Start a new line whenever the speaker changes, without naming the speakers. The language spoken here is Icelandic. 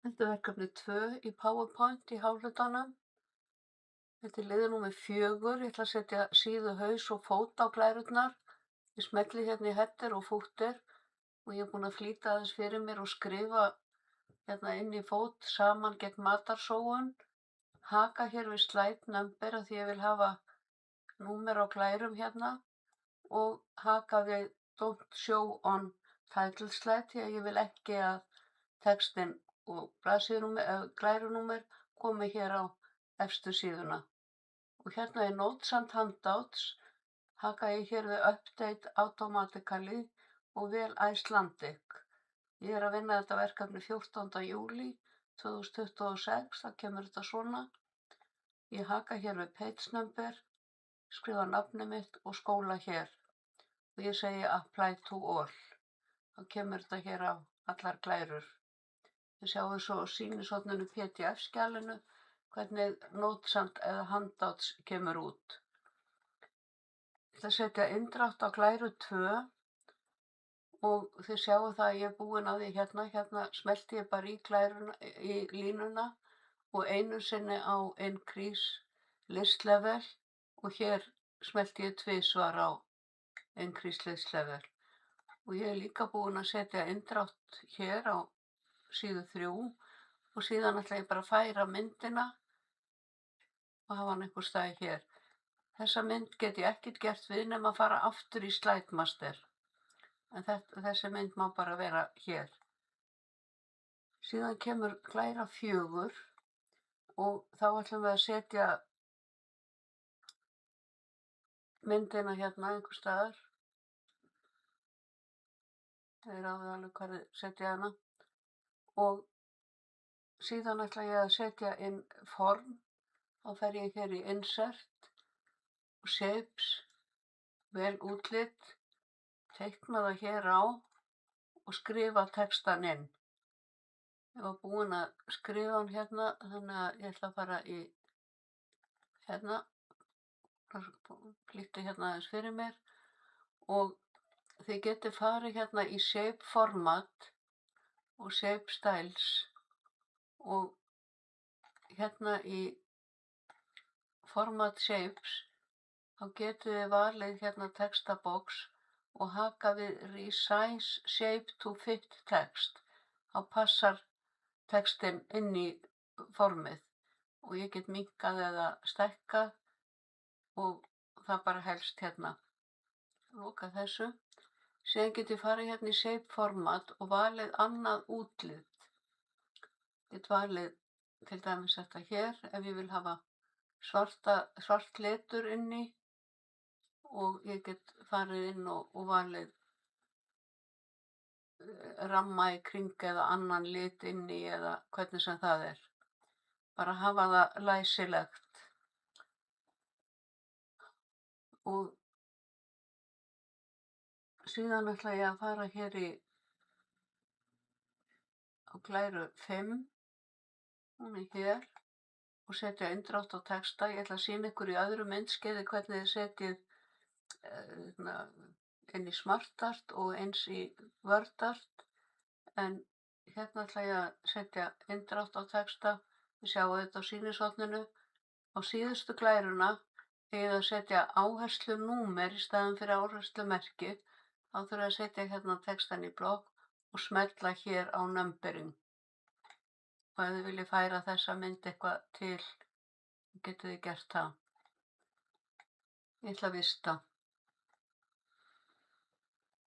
Þetta er verkefni 2 í PowerPoint í hálfhlutanum. Þetta er liður númer 4. Ég ætla að setja síðu, haus og fót á glærurnar. Ég smelli hérna í header og footer og ég er búin að flýta aðeins fyrir mér og skrifa hérna inn í fót saman gegn matarsóun. Haka hér við slide number af því ég vil hafa númer á glærum hérna og haka við don't show on title slide því að ég vil ekki að textinn og glærunúmer komi hér á efstu síðuna. Og hérna í Notes and Handouts haka ég hér við Update Automatically og vel Icelandic. Ég er að vinna þetta verkefni 14. júlí 2026, það kemur þetta svona. Ég haka hér við Page Number, skrifa nafnið mitt og skóla hér. Og ég segi Apply to All. Þá kemur þetta hér á allar glærur. Við sjáum svo á sýnishorninu PDF-skjalinu hvernig Notes eða Handouts kemur út. Ég ætla að setja inndrátt á glæru 2 og þið sjáum það að ég er búin að því hérna smelti ég bara í línuna og einu sinni á Increase List Level og hér smelti ég tvisvar á Increase List Level. Og ég er líka búin að setja inndrátt hér á síðu 3 og síðan ætla ég bara að færa myndina og hafa hann einhver staði hér. Þessa mynd get ég ekkert gert við nema að fara aftur í Slide Master. En þessi mynd má bara vera hér. Síðan kemur glæra 4 og þá ætlum við að setja myndina hérna einhver staðar. Það er alveg hvað þið setja hana. Og síðan ætla ég að setja inn form. Þá fer ég hér í Insert og Shapes, vel útlit, teikna það hér á og skrifa textan inn. Ég var búin að skrifa hann hérna, þannig að ég ætla að fara í hérna, flýtti hérna aðeins fyrir mér og þið getið farið hérna í Shape Format og Shape Styles og hérna í Format Shapes þá getið þið valið hérna textabox og haka við Resize Shape to Fit Text. Þá passar textinn inn í formið og ég get minnkað eða stækkað og það bara helst hérna. Loka þessu. Síðan get ég farið hérna í Shape Format og valið annað útlit. Get valið til dæmis þetta hér ef ég vil hafa svart litur inni og ég get farið inn og valið ramma í kring eða annan lit inni eða hvernig sem það er. Bara hafa það læsilegt. Og síðan ætla ég að fara hér á glæru 5, hún er hér, og setja inndrátt á texta. Ég ætla að sýna ykkur í öðru myndskeiði hvernig þið setjið inn í SmartArt og eins í WordArt. En hérna ætla ég að setja inndrátt á texta. Við sjáum þetta á sýnishorninu. Á síðustu glæruna eigið að setja áherslunúmer í staðinn fyrir áherslumerki. Þá þurfum við að setja hérna textan í blokk og smella hér á numbering. Og ef þið viljið færa þessa mynd eitthvað til, getið þið gert það. Ég ætla að vista.